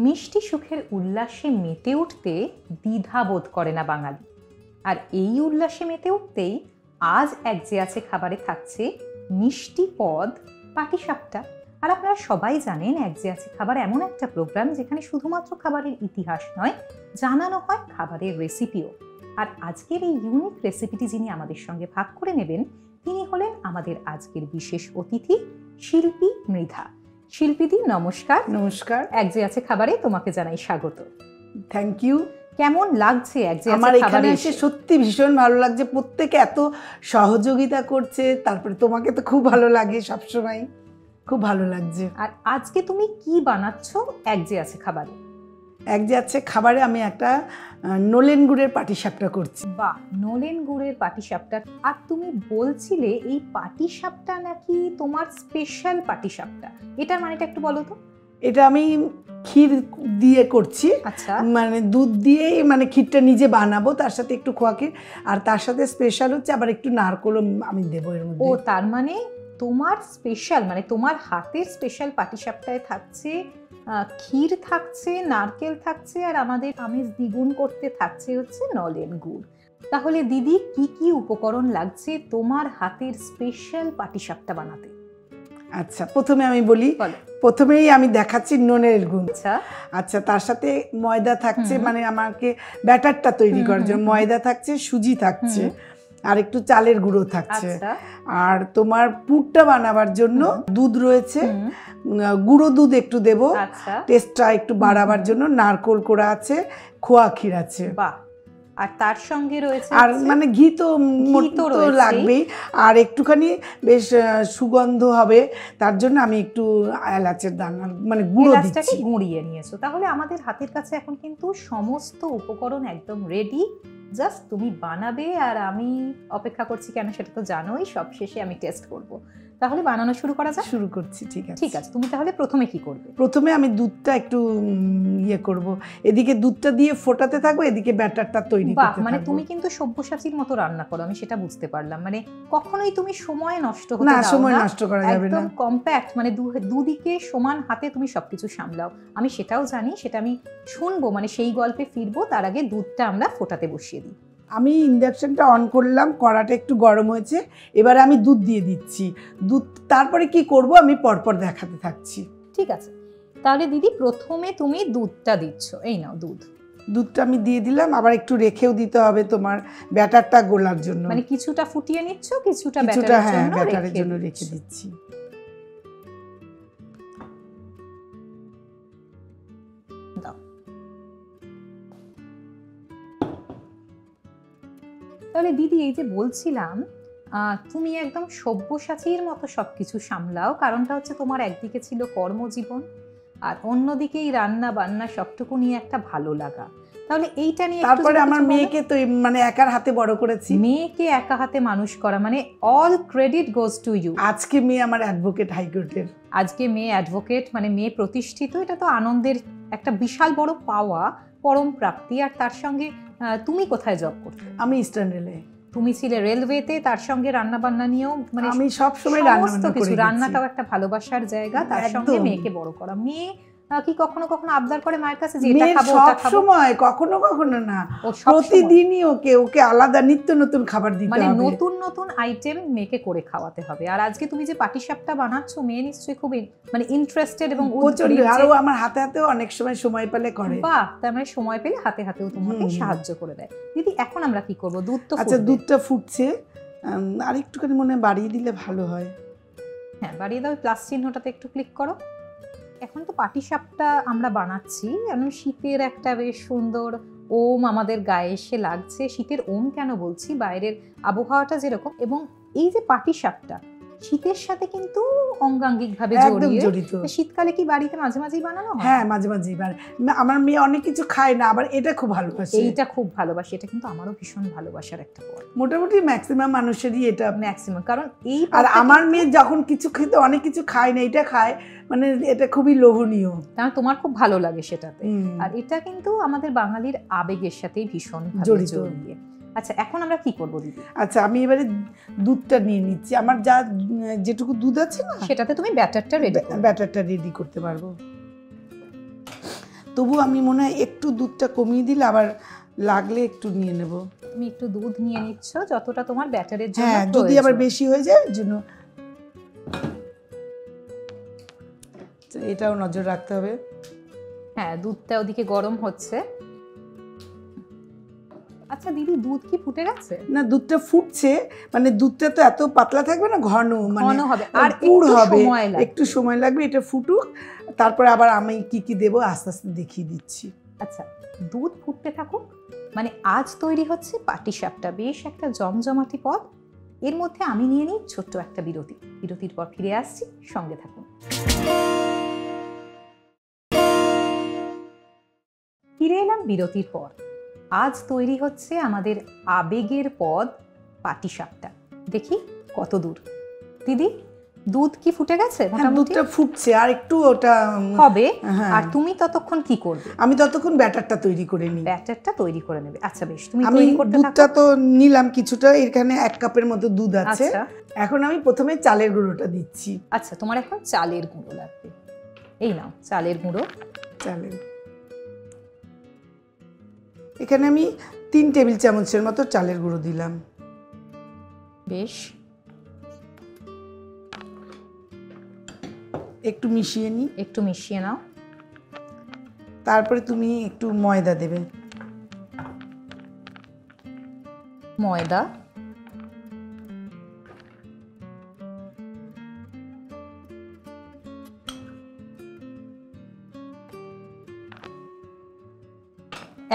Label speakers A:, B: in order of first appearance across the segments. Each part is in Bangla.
A: মিষ্টি সুখের উল্লাসে মেতে উঠতে দ্বিধা বোধ করে না বাঙালি। আর এই উল্লাসে মেতে উঠতেই আজ এক যে আছে খাবারে থাকছে মিষ্টি পদ পাটিসাপটা। আর আপনারা সবাই জানেন এক যে আছে খাবার এমন একটা প্রোগ্রাম যেখানে শুধুমাত্র খাবারের ইতিহাস নয়, জানানো হয় খাবারের রেসিপিও। আর আজকের এই ইউনিক রেসিপিটি যিনি আমাদের সঙ্গে ভাগ করে নেবেন তিনি হলেন আমাদের আজকের বিশেষ অতিথি শিল্পী মৃধা। শিল্পীদি নমস্কার।
B: নমস্কার।
A: এক যে আছে খাবারে তোমাকে জানাই স্বাগত।
B: Thank you.
A: কেমন লাগছে এক যে আছে
B: আমার
A: খাবারে
B: এখানে এসে? সত্যি ভীষণ ভালো লাগছে, প্রত্যেকে এত সহযোগিতা করছে, তারপরে তোমাকে তো খুব ভালো লাগে সবসময়, খুব ভালো লাগছে।
A: আর আজকে তুমি কি বানাচ্ছ এক যে আছে খাবারে?
B: এক যে আছে খাবারে আমি একটা নলেন গুড়ের পাটিসাপটা করছি।
A: বাহ, নলেন গুড়ের পাটিসাপটা। আর তুমি বলছিলে এই পাটিসাপটা নাকি তোমার স্পেশাল পাটিসাপটা, এটার মানেটা একটু বলো তো।
B: এটা আমি ক্ষীর দিয়ে করছি।
A: আচ্ছা,
B: মানে দুধ দিয়েই মানে ক্ষীরটা নিজে বানাবো, তার সাথে একটু খোয়া ক্ষীর, আর তার সাথে স্পেশাল হচ্ছে আবার একটু নারকেলও আমি দেবো এর মধ্যে।
A: ও তার মানে তোমার স্পেশাল, মানে তোমার হাতের স্পেশাল পাটিসাপটায় থাকছে ক্ষীর, থাকছে নারকেল, থাকছে আর আমাদের আমেজ দ্বিগুণ করতে থাকছে হচ্ছে নলেন গুড়। তাহলে দিদি কি কি উপকরণ লাগছে তোমার হাতের স্পেশাল পাটিসাপটা বানাতে?
B: আচ্ছা, প্রথমে আমি বলি, প্রথমেই আমি দেখাচ্ছি নলেন গুড়। আচ্ছা, তার সাথে ময়দা থাকছে, মানে আমাকে ব্যাটারটা তৈরি করার জন্য ময়দা থাকছে, সুজি থাকছে, আর একটু চালের গুঁড়ো থাকছে, আর তোমার পুরটা বানাবার জন্য দুধ রয়েছে, গুঁড়ো দুধ একটু দেব টেস্টটা একটু বাড়াবার জন্য, নারকেল কোড়া আছে, খোয়া ক্ষীর আছে।
A: বাহ, আর তার সঙ্গে রয়েছে
B: আর মানে ঘি তো লাগবেই, আর একটুখানি বেশ সুগন্ধ হবে তার জন্য আমি একটু এলাচের দানা মানে গুঁড়ো দিচ্ছি।
A: গুঁড়িয়ে নিয়েছো। তাহলে আমাদের হাতের কাছে এখন কিন্তু সমস্ত উপকরণ একদম রেডি, জাস্ট তুমি বানাবে আর আমি অপেক্ষা করছি। কেন সেটা তো জানোই, সব শেষে আমি টেস্ট করব। তাহলে বানানো শুরু করা যাক।
B: শুরু করছি, ঠিক আছে।
A: ঠিক আছে, তুমি তাহলে প্রথমে কি করবে?
B: প্রথমে আমি দুধটা একটু ইয়ে করব, এদিকে দুধটা দিয়ে ফোটাতে থাকবো, এদিকে ব্যাটারটা তৈরি করতে থাকবো।
A: মানে তুমি কিন্তু সব্যসাচীর মতো রান্না করো, আমি সেটা বুঝতে পারলাম। মানে কখনোই তুমি সময় নষ্ট হতে দাও না,
B: সময় নষ্ট করা যাবে না,
A: একদম কম্প্যাক্ট, মানে দুদিকে সমান হাতে তুমি সবকিছু সামলাও। আমি সেটাও জানি, সেটা আমি শুনবো, মানে সেই গল্পে ফিরবো। তার আগে দুধটা আমরা ফোটাতে বসিয়ে দিই।
B: আমি ইন্ডাকশনটা অন করলাম, কড়াটা একটু গরম হয়েছে, এবারে আমি দুধ দিয়ে দিচ্ছি। দুধ তারপরে কি করব আমি পরপর দেখাতে থাকছি।
A: ঠিক আছে, তাহলে দিদি প্রথমে তুমি দুধটা দিচ্ছ। এই নাও দুধটা
B: আমি দিয়ে দিলাম, আবার একটু রেখেও দিতে হবে তোমার ব্যাটারটা গোলার জন্য।
A: মানে কিছুটা ফুটিয়ে নিচ্ছ, কিছুটা
B: ব্যাটারের জন্য রেখে দিচ্ছি।
A: তাহলে দিদি এই যে বলছিলাম তুমি একদম সব্যসাচীর মতো সবকিছু সামলাও, কারণটা হচ্ছে তোমার একদিকে ছিল কর্মজীবন আর অন্যদিকে এই রান্না বান্না সবটুকু নিয়ে একটা ভালো লাগা। তাহলে এইটা নিয়ে
B: তারপরে আমার মেয়েকে তো মানে একার হাতে বড় করেছি।
A: মেয়েকে একা হাতে মানুষ করা মানে all credit goes to you.
B: আজকে মেয়ে আমার অ্যাডভোকেট হাইকোর্টের।
A: আজকে মেয়ে অ্যাডভোকেট, মানে মেয়ে প্রতিষ্ঠিত, এটা তো আনন্দের একটা বিশাল বড় পাওয়া, পরম প্রাপ্তি। আর তার সঙ্গে তুমি কোথায় জব করতে?
B: আমি ইস্টার্ন রেলে।
A: তুমি ছিলে রেলওয়েতে, তার সঙ্গে রান্না বান্না নিয়েও, মানে
B: আমি সব সময়
A: রান্নাটাও একটা ভালোবাসার জায়গা, তার সঙ্গে মেয়েকে বড় করা। মেয়ে কি কখনো কখনো আবদার করে মায়ের কাছে যে এটা খাবো ওটা খাবো?
B: সময় কখনো কখনো না, প্রতিদিনই ওকে আলাদা নিত্য নতুন খাবার দিতে হবে,
A: মানে নতুন নতুন আইটেম মেয়েকে করে খাওয়াতে হবে। আর আজকে তুমি যে পাটিসাপটা বানাচ্ছো, মেয়ে নিশ্চয়ই খুব মানে ইন্টারেস্টেড এবং
B: আরো আমার হাতে হাতেও অনেক সময় পেলে করে।
A: বাহ, তার মানে সময় পেলে হাতে হাতেও তোমাকে সাহায্য করে দেয়। দিদি এখন আমরা কি করব? দুধ তো
B: আচ্ছা, দুধটা ফুটছে, আর একটুখানি মনে বাড়িয়ে দিলে ভালো হয়।
A: হ্যাঁ, বাড়িয়ে দাও, প্লাস চিহ্নটাতে একটু ক্লিক করো। এখন তো পাটিসাপটা আমরা বানাচ্ছি, এখন শীতের একটা বেশ সুন্দর ওম আমাদের গায়ে এসে লাগছে। শীতের ওম কেন বলছি, বাইরের আবহাওয়াটা যেরকম, এবং এই যে পাটিসাপটা শীতের সাথে কিন্তু অঙ্গাঙ্গিকভাবে জড়িত। শীতকালে কি বাড়িতে মাঝে মাঝেই বানানো হয়?
B: হ্যাঁ, মাঝে মাঝেই। আমার মেয়ে অনেক কিছু খায় না, আবার এটা খুব ভালোবাসে।
A: এইটা খুব ভালোবাসে, এটা কিন্তু আমারও ভীষণ ভালোবাসার একটা পদ।
B: মোটামুটি ম্যাক্সিমাম মানুষেরই এটা,
A: ম্যাক্সিমাম। কারণ এই
B: আর আমার মেয়ে যখন কিছু খেতে অনেক কিছু খায় না, এটা খায়, মানে এটা খুবই লোভনীয়।
A: কারণ তোমার খুব ভালো লাগে সেটাতে। আর এটা কিন্তু আমাদের বাঙালির আবেগের সাথেই ভীষণ জড়িত। আচ্ছা, এখন আমরা কি করব দিদি?
B: আচ্ছা, আমি এবারে দুধটা নিয়ে নিচ্ছি। আমার যেটুকু দুধ আছে না,
A: সেটাতে তুমি ব্যাটারটা রেডি করতে পারবো।
B: তবু আমি মনে হয় একটু দুধটা কমিয়ে দিলে আবার লাগলে একটু নিয়ে নেব।
A: তুমি একটু দুধ নিয়ে নিচ্ছ যতটা তোমার ব্যাটারের জন্য
B: হ্যাঁ, যদি আবার বেশি হয়ে যায় এর জন্য এটাও নজর রাখতে হবে।
A: হ্যাঁ, দুধটা ওদিকে গরম হচ্ছে। আচ্ছা দিদি, দুধ কি ফুটে গেছে?
B: না, দুধটা ফুটছে, মানে দুধটা তো এত পাতলা থাকবে না, ঘন মানে
A: হবে, আর
B: একটু সময় লাগবে। এটা ফুটুক, তারপরে আবার আমি কি কি দেবো আস্তে আস্তে দেখিয়ে দিচ্ছি।
A: আচ্ছা, দুধ ফুটতে থাকুক। মানে আজ তৈরি হচ্ছে পাটিসাপটা, বেশ একটা জমজমাটি পদ। এর মধ্যে আমি নিয়ে নিই ছোট্ট একটা বিরতি। বিরতির পর ফিরে আসছি, সঙ্গে থাকুন। ফিরে এলাম বিরতির পর। আজ তৈরি হচ্ছে আমাদের আবেগের পদ পাটিসাপটা। দেখি কত দূর। দিদি, দুধ কি ফুটে গেছে?
B: দুধটা ফুটছে, আর একটু ওটা
A: হবে। আর তুমি ততক্ষণ কি করবে?
B: আমি ততক্ষণ ব্যাটারটা তৈরি করে নিই।
A: ব্যাটারটা তৈরি করে নেবে। আচ্ছা বেশ, তুমি
B: আমি
A: তৈরি করতে থাকো।
B: দুধটা তো নিলাম কিছুটা, এখানে 1 কাপের মতো দুধ আছে। এখন আমি প্রথমে চালের গুঁড়োটা দিচ্ছি।
A: আচ্ছা, তোমার এখন চালের গুঁড়ো লাগবে। এই নাও চালের গুঁড়ো।
B: এখানে আমি 3 টেবিল চামচের মতো চালের গুঁড়ো দিলাম।
A: বেশ,
B: একটু মিশিয়ে নিই।
A: একটু মিশিয়ে নাও।
B: তারপরে তুমি একটু ময়দা দেবে।
A: ময়দা,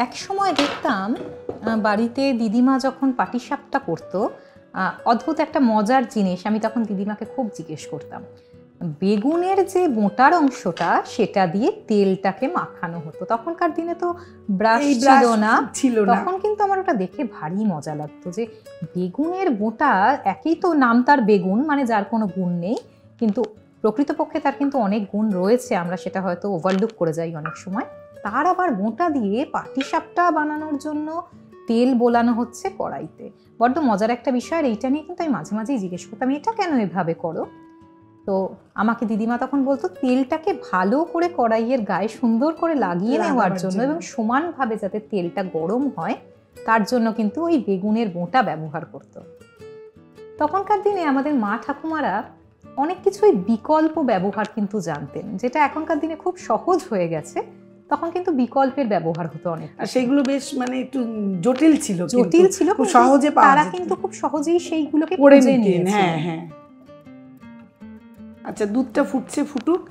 A: এক সময় দেখতাম বাড়িতে দিদিমা যখন পাটিসাপটা করতো, অদ্ভুত একটা মজার জিনিস। আমি তখন দিদিমাকে খুব জিজ্ঞেস করতাম, বেগুনের যে মোটার অংশটা সেটা দিয়ে তেলটাকে মাখানো হতো। তখনকার দিনে তো ব্রাশ ছিল না। তখন কিন্তু আমার ওটা দেখে ভারী মজা লাগতো যে বেগুনের মোটা, একই তো নাম তার বেগুন, মানে যার কোনো গুণ নেই, কিন্তু প্রকৃতপক্ষে তার কিন্তু অনেক গুণ রয়েছে, আমরা সেটা হয়তো ওভারলুক করে যাই অনেক সময়। তার আবার মোটা দিয়ে পাটিসাপটা বানানোর জন্য তেল বোলানো হচ্ছে কড়াইতে। বড্ড মজার একটা বিষয়। আর এইটা নিয়ে কিন্তু আমি মাঝে মাঝেই জিজ্ঞেস করতাম, এটা কেন এভাবে করো? তো আমাকে দিদিমা তখন বলতো, তেলটাকে ভালো করে কড়াইয়ের গায়ে সুন্দর করে লাগিয়ে নেওয়ার জন্য এবং সমানভাবে যাতে তেলটা গরম হয়, তার জন্য কিন্তু ওই বেগুনের বোঁটা ব্যবহার করত। তখনকার দিনে আমাদের মা ঠাকুমারা অনেক কিছুই বিকল্প ব্যবহার কিন্তু জানতেন, যেটা এখনকার দিনে খুব সহজ হয়ে গেছে। তখন কিন্তু বিকল্পের ব্যবহার হতো অনেক,
B: আর সেগুলো বেশ মানে একটু জটিল ছিল,
A: খুব সহজে তারা কিন্তু খুব সহজেই সেইগুলোকে করে নিতেন।
B: হ্যাঁ হ্যাঁ। আচ্ছা, দুধটা ফুটছে, ফুটুক।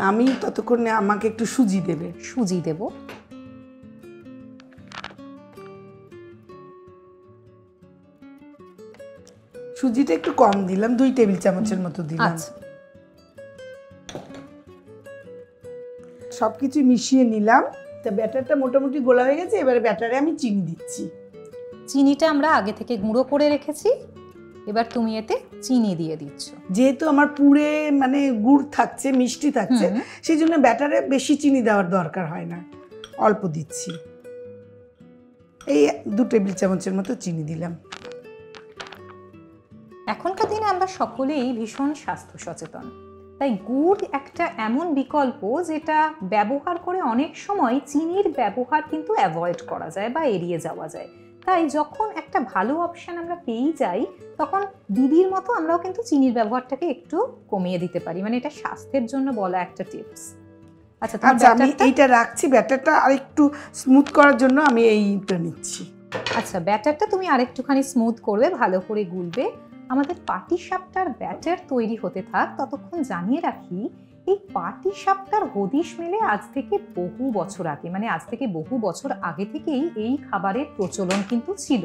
B: আমি ততক্ষণে আমাকে একটু সুজি দেবে।
A: সুজি দেব।
B: সুজিটা একটু কম দিলাম, 2 টেবিল চামচের মতো দিলাম। সবকিছু মিশিয়ে নিলাম। তা ব্যাটারটা মোটামুটি গোলা হয়ে গেছে। এবারে ব্যাটারে আমি চিনি দিচ্ছি।
A: চিনিটা আমরা আগে থেকে গুঁড়ো করে রেখেছি, এবার তুমি এতে চিনি দিয়ে দিচ্ছ।
B: যেহেতু আমার পুরে মানে গুড় থাকছে, মিষ্টি থাকছে, সেই জন্য ব্যাটারে বেশি চিনি দেওয়ার দরকার হয় না, অল্প দিচ্ছি। এই 2 টেবিল চামচের মতো চিনি দিলাম।
A: এখনকার দিনে আমরা সকলেই ভীষণ স্বাস্থ্য সচেতন, তাই গুড় একটা এমন বিকল্প যেটা ব্যবহার করে অনেক সময় চিনির ব্যবহার কিন্তু অ্যাভয়েড করা যায় বা এড়িয়ে যাওয়া যায়। তাই যখন একটা ভালো অপশন আমরা পেয়ে যাই, তখন দিদির মতো আমরাও কিন্তু চিনির ব্যবহারটাকে একটু কমিয়ে দিতে পারি। মানে এটা স্বাস্থ্যের জন্য বলা একটা টিপস।
B: আচ্ছা, আমি এইটা রাখছি। ব্যাটারটা আরেকটু স্মুথ করার জন্য আমি এইটা নিচ্ছি।
A: আচ্ছা, ব্যাটারটা তুমি আরেকটুখানি স্মুথ করবে, ভালো করে গুলবে। আমাদের পাটিসাপটার ব্যাটার তৈরি হতে থাক, ততক্ষণ জানিয়ে রাখি এই পাটিসাপটার হদিশ মেলে আজ থেকে বহু বছর আগে। মানে আজ থেকে বহু বছর আগে থেকেই এই খাবারের প্রচলন কিন্তু ছিল।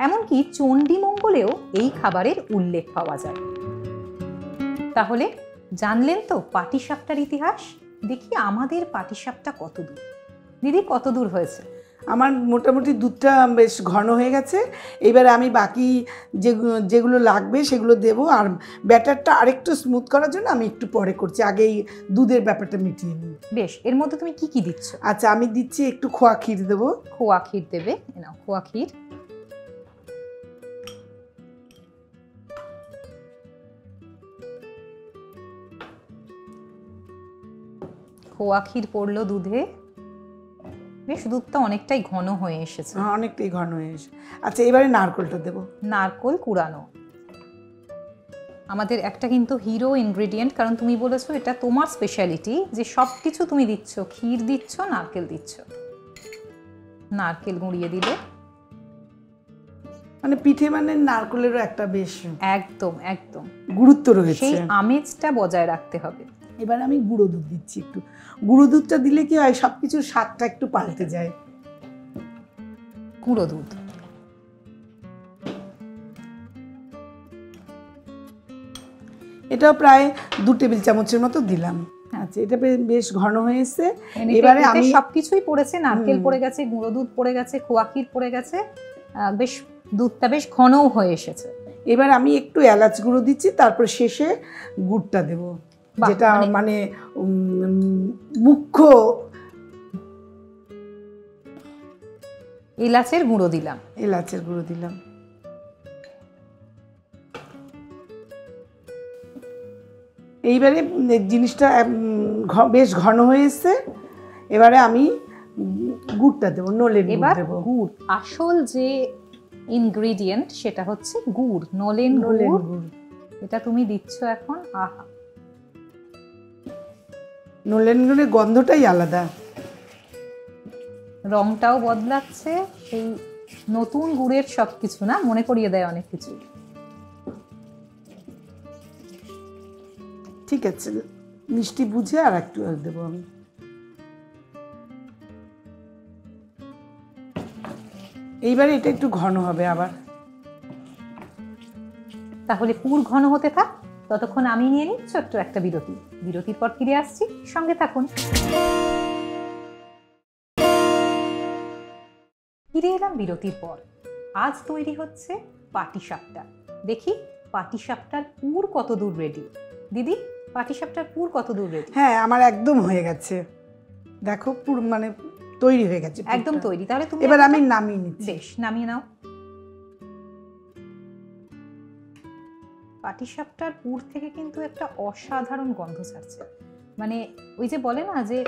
A: এমনকি চণ্ডীমঙ্গলেও এই খাবারের উল্লেখ পাওয়া যায়। তাহলে জানলেন তো পাটিসাপটার ইতিহাস। দেখি আমাদের পাটিসাপটা কত দূর। দিদি, কত দূর হয়েছে?
B: আমার মোটামুটি দুধটা বেশ ঘন হয়ে গেছে। এবারে আমি বাকি যেগুলো লাগবে সেগুলো দেব। আর ব্যাটারটা আরেকটু স্মুথ করার জন্য আমি একটু পরে করছি, আগেই দুধের ব্যাপারটা মিটিয়ে নিই।
A: বেশ, এর মধ্যে তুমি কি কি দিচ্ছ?
B: আচ্ছা, আমি দিচ্ছি একটু খোয়া ক্ষীর দেবো।
A: খোয়া ক্ষীর দেবে, নাও খোয়া ক্ষীর। খোয়া ক্ষীর পড়লো দুধে। বেশ দুধটা অনেকটাই ঘন হয়ে এসেছে।
B: হ্যাঁ, অনেকটাই ঘন হয়ে এসে। আচ্ছা, এবারে নারকেলটা দেব।
A: নারকেল কুড়ানো আমাদের একটা কিন্তু হিরো ইনগ্রেডিয়েন্ট, কারণ তুমি বলেছো এটা তোমার স্পেশালিটি যে সব কিছু তুমি দিচ্ছ, ক্ষীর দিচ্ছ, নারকেল দিচ্ছ। নারকেল গুঁড়িয়ে দিলে
B: মানে পিঠে মানে নারকেলেরও একটা বেশ
A: একদম একদম
B: গুরুত্ব রয়েছে,
A: সেই আমেজটা বজায় রাখতে হবে।
B: এবার আমি গুঁড়ো দুধ দিচ্ছি একটু। গুঁড়ো দুধটা দিলে কি হয়, সবকিছুর স্বাদটা একটু পাল্টে যায়।
A: গুঁড়ো দুধ
B: এটাও প্রায় 2 টেবিল চামচের মতো দিলাম। আচ্ছা, এটা বেশ ঘন হয়েছে। এবারে আমি
A: সবকিছুই পড়েছে, নারকেল পড়ে গেছে, গুঁড়ো দুধ পড়ে গেছে, খোয়া ক্ষীর পড়ে গেছে, বেশ দুধটা বেশ ঘনও হয়ে এসেছে।
B: এবার আমি একটু এলাচ গুঁড়ো দিচ্ছি, তারপর শেষে গুড়টা দেব, যেটা মানে মুখ্য।
A: এলাচের গুঁড়ো দিলাম।
B: এলাচের গুঁড়ো দিলাম। এইবারে জিনিসটা বেশ ঘন হয়েছে। এবারে আমি গুড়টা দেবো, নলেন গুড় দেব।
A: গুড়, আসল যে ইনগ্রেডিয়েন্ট সেটা হচ্ছে গুড়, নলেন গুড়। এটা তুমি দিচ্ছ এখন। আহা,
B: নলেন গুড়ের গন্ধটাই আলাদা,
A: রংটাও বদলাচ্ছে, সেই নতুন গুড়ের সবকিছু না মনে করিয়ে দেয় অনেক কিছু।
B: ঠিক আছে, মিষ্টি বুঝে আর একটু দেবো আমি। এইবারে এটা একটু ঘন হবে আবার।
A: তাহলে পুর ঘন হতে থাক, ততক্ষণ আমি নিয়ে নিই ছোট্ট একটা বিরতি। বিরতির পর ফিরে আসছি, সঙ্গে থাকুন। ফিরে এলাম বিরতির পর। আজ তৈরি হচ্ছে পাটিসাপটা। দেখি পাটিসাপটার পুর কত দূর রেডি। দিদি, পাটিসাপটার পুর কত দূর রেডি?
B: হ্যাঁ, আমার একদম হয়ে গেছে। দেখো পুর মানে তৈরি হয়ে গেছে,
A: একদম তৈরি। তাহলে তুমি
B: এবার আমি নামিয়ে নিচ্ছি।
A: বেশ, নামিয়ে নাও। পাটিসাপটার পুর থেকে কিন্তু একটা অসাধারণ গন্ধ ছাড়ছে। মানে ওই যে বলে না যে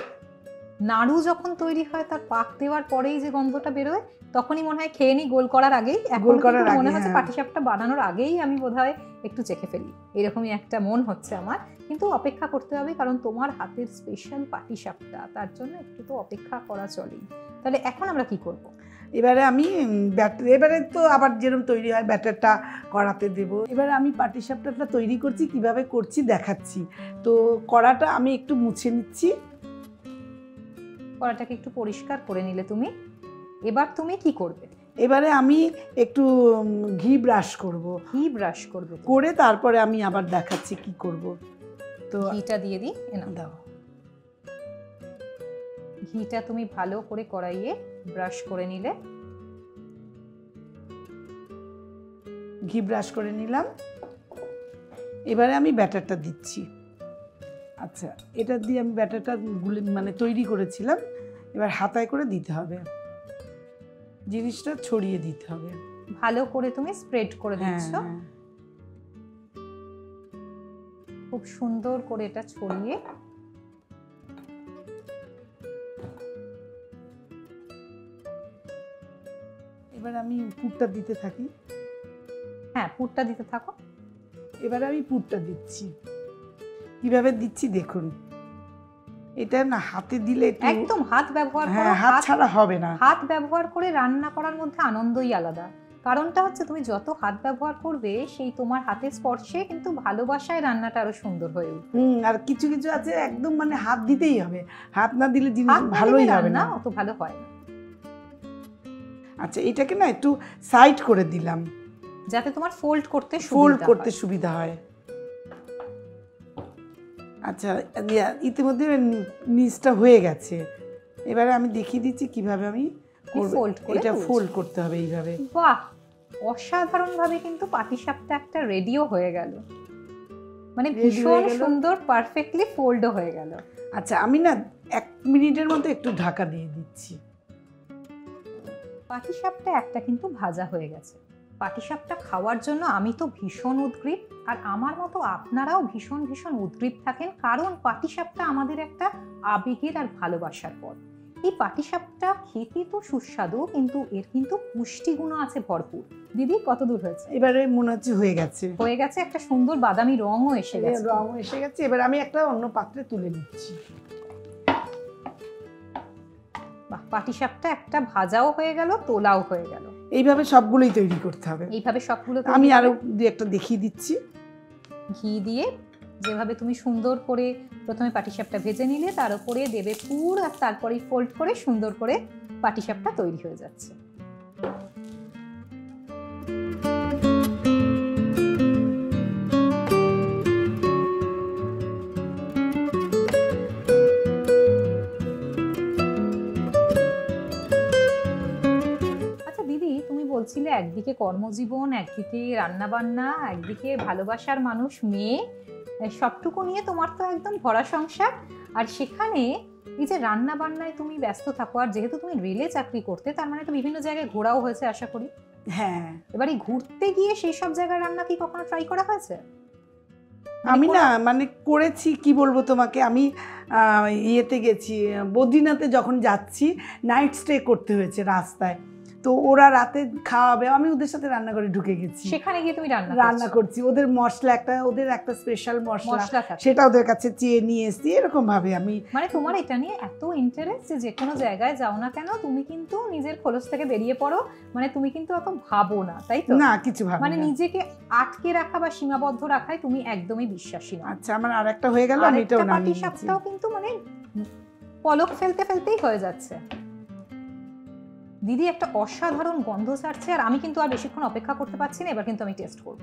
A: নাড়ু যখন তৈরি হয় তার পাক দেওয়ার পরেই যে গন্ধটা বেরোয়, তখনই মনে হয় খেয়ে নি গোল করার আগেই। এখন মনে হচ্ছে পাটিসাপটা বানানোর আগেই আমি বোধহয় একটু চেখে ফেলি, এরকমই একটা মন হচ্ছে আমার। কিন্তু অপেক্ষা করতে হবে, কারণ তোমার হাতের স্পেশাল পাটিসাপটা, তার জন্য একটু তো অপেক্ষা করা চলেই। তাহলে এখন আমরা কি করব?
B: এবারে আমি এবারে তো আবার যেরকম তৈরি হয় ব্যাটারটা কড়াতে দেব। এবারে আমি পাটিসাপটাটা তৈরি করছি, কিভাবে করছি দেখাচ্ছি। তো কড়াটা আমি একটু মুছে নিচ্ছি।
A: কড়াটাকে একটু পরিষ্কার করে নিলে তুমি। এবার তুমি কি করবে?
B: এবারে আমি একটু ঘি ব্রাশ করব।
A: ঘি ব্রাশ করবে
B: করে তারপরে আমি আবার দেখাচ্ছি কি করব। তো
A: ঘিটা দিয়ে দিই, এনা
B: দাও।
A: ঘিটা তুমি ভালো করে কড়াইয়ে ব্রাশ করে নিলে।
B: ঘি ব্রাশ করে নিলাম। এবারে আমি ব্যাটারটা দিচ্ছি। আচ্ছা, এটা দিয়ে আমি ব্যাটারটা মানে তৈরি করেছিলাম। এবার হাতায় করে দিতে হবে, জিনিসটা ছড়িয়ে দিতে হবে।
A: ভালো করে তুমি স্প্রেড করে দিচ্ছ। খুব সুন্দর করে এটা ছড়িয়ে
B: এবার আমি পুরটা দিতে থাকি।
A: হ্যাঁ, পুরটা দিতে থাকো।
B: এবার আমি পুরটা দিচ্ছি। কিভাবে দিচ্ছি দেখুন। এটা না হাতে দিলে
A: একদম হাত ব্যবহার করো,
B: হাত ছাড়া হবে না।
A: হাত ব্যবহার করে রান্না করার মধ্যে আনন্দই আলাদা। কারণটা হচ্ছে তুমি যত হাত ব্যবহার করবে, সেই তোমার হাতের স্পর্শে কিন্তু ভালোবাসায় রান্নাটা আরো সুন্দর হয়ে উঠবে।
B: আর কিছু কিছু আছে একদম মানে হাত দিতেই হবে, হাত না দিলে জিনিস ভালোই হবে না,
A: অত ভালো হয় না।
B: আচ্ছা, এটাকে না একটু সাইড করে দিলাম
A: যাতে তোমার ফোল্ড করতে
B: সুবিধা হয়। আচ্ছা, ইতিমধ্যে নিচটা হয়ে গেছে। এবারে আমি দেখিয়ে দিচ্ছি কিভাবে আমি এটা ফোল্ড করতে হবে এইভাবে।
A: বাহ, অসাধারণ ভাবে কিন্তু পাটিসাপটা একটা রেডিও হয়ে গেল। মানে ভীষণ সুন্দর, পারফেক্টলি ফোল্ডও হয়ে গেল।
B: আচ্ছা, আমি না 1 মিনিটের মতো একটু ঢাকা দিয়ে দিচ্ছি।
A: পাটিসাপটা একটা কিন্তু ভাজা হয়ে গেছে। পাটিসাপটা খাওয়ার জন্য আমি তো ভীষণ উদগ্রীব, আর আমার মতো আপনারাও ভীষণ ভীষণ উদগ্রীব থাকেন, কারণ পাটিসাপটা আমাদের একটা আবেগের আর ভালোবাসার পদ। এই পাটিসাপটা খেতে তো সুস্বাদু, কিন্তু এর কিন্তু পুষ্টিগুণ আছে ভরপুর। দিদি কত দূর হয়েছে?
B: এবারে মনে হচ্ছে হয়ে গেছে,
A: একটা সুন্দর বাদামি রঙও এসে গেছে।
B: এবার আমি একটা অন্য পাত্রে তুলে নিচ্ছি।
A: বাহ, পাটিসাপটা একটা ভাজাও হয়ে গেল, তোলাও হয়ে গেল।
B: এইভাবে সবগুলোই তৈরি করতে হবে।
A: এইভাবে সবগুলো
B: আমি আরো দুই একটা দেখিয়ে দিচ্ছি।
A: ঘি দিয়ে যেভাবে তুমি সুন্দর করে প্রথমে পাটিসাপটা ভেজে নিলে, তার উপরে দেবে পুর, আর তারপরে ফোল্ড করে সুন্দর করে পাটিসাপটা তৈরি হয়ে যাচ্ছে। আচ্ছা দিদি, তুমি বলছিলে একদিকে কর্মজীবন, একদিকে রান্না বান্না, একদিকে ভালোবাসার মানুষ, মেয়ে, সবটুকু নিয়ে তোমার তো একদম ভরা সংসার। আর সেখানে এই যে রান্না বান্নায় তুমি ব্যস্ত থাকো, আর যেহেতু তুমি রেলে চাকরি করতে, তার মানে তো বিভিন্ন জায়গায় ঘোরাও হয়েছে আশা করি।
B: হ্যাঁ,
A: এবারে ঘুরতে গিয়ে সেই সব জায়গায় রান্না কি কখনো ট্রাই করা হয়েছে?
B: আমি না মানে করেছি, কি বলবো তোমাকে, আমি ইয়েতে গেছি, বদ্রীনাথে যখন যাচ্ছি নাইট স্টে করতে হয়েছে রাস্তায়, তো ওরা রাতে খাওয়াবে, আমি ওদের সাথে রান্নাঘরে ঢুকে গেছি।
A: সেখানে গিয়ে তুমি
B: রান্না করছি, ওদের ওদের একটা স্পেশাল মশলা
A: থাকে,
B: সেটা ওদের কাছে চেয়ে নিয়ে এসেছি, এরকম ভাবে আমি।
A: মানে তোমার এটা নিয়ে এত ইন্টারেস্ট যে কোনো জায়গায় যাও না কেন তুমি কিন্তু নিজের খোলস থেকে বেরিয়ে পড়ো, মানে তুমি কিন্তু অত ভাবো না, তাই তো?
B: না, কিছু ভাবো না,
A: মানে নিজেকে আটকে রাখা বা সীমাবদ্ধ রাখায় তুমি একদমই বিশ্বাসী না।
B: আচ্ছা, আমার আরেকটা হয়ে গেল, আমি এটাও নামিয়ে নিচ্ছি।
A: পাটিসাপটাও কিন্তু মানে পলক ফেলতে ফেলতেই হয়ে যাচ্ছে। দিদি একটা অসাধারণ গন্ধ ছাড়ছে, আর আমি কিন্তু আর বেশিক্ষণ অপেক্ষা করতে পারছি না, এবার কিন্তু আমি টেস্ট করব।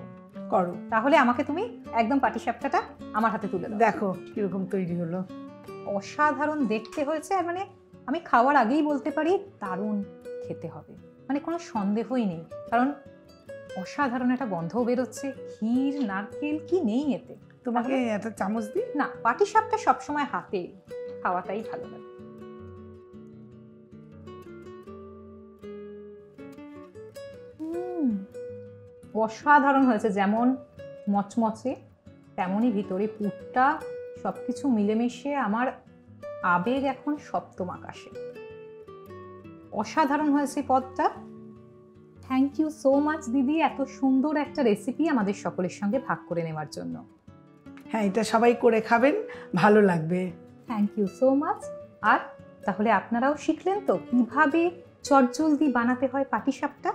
B: করো
A: তাহলে আমাকে তুমি একদম পাটিসাপটাটা আমার হাতে তুলে দাও।
B: দেখো কিরকম তৈরি হলো।
A: অসাধারণ দেখতে হয়েছে, আর মানে আমি খাওয়ার আগেই বলতে পারি দারুণ খেতে হবে, মানে কোনো সন্দেহই নেই, কারণ অসাধারণ একটা গন্ধও বেরোচ্ছে। ক্ষীর, নারকেল কি নেই এতে?
B: তোমাকে একটা চামচ দিই?
A: না, পাটিসাপটা সবসময় হাতে খাওয়াটাই ভালো লাগে। অসাধারণ হয়েছে, যেমন মচমচে তেমনই ভিতরে পুরটা, সবকিছু মিলেমিশে আমার আবেগ এখন সপ্তম আকাশে। অসাধারণ হয়েছে পদটা। থ্যাংক ইউ সো মাচ দিদি, এত সুন্দর একটা রেসিপি আমাদের সকলের সঙ্গে ভাগ করে নেওয়ার জন্য।
B: হ্যাঁ, এটা সবাই করে খাবেন, ভালো লাগবে।
A: Thank you so much. আর তাহলে আপনারাও শিখলেন তো কিভাবে চটজলদি বানাতে হয় পাটিসাপটা।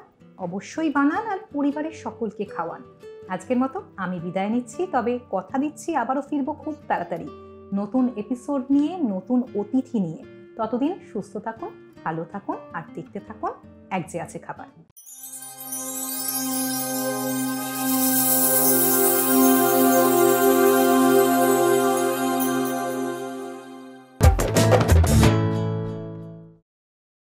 A: অবশ্যই বানান আর পরিবারের সকলকে খাওয়ান। আজকের মতো আমি বিদায় নিচ্ছি, তবে কথা দিচ্ছি আবারও ফিরবো খুব তাড়াতাড়ি নতুন এপিসোড নিয়ে, নতুন অতিথি নিয়ে। ততদিন সুস্থ থাকুন, ভালো থাকুন, আর দেখতে থাকুন এক যে আছে খাবার।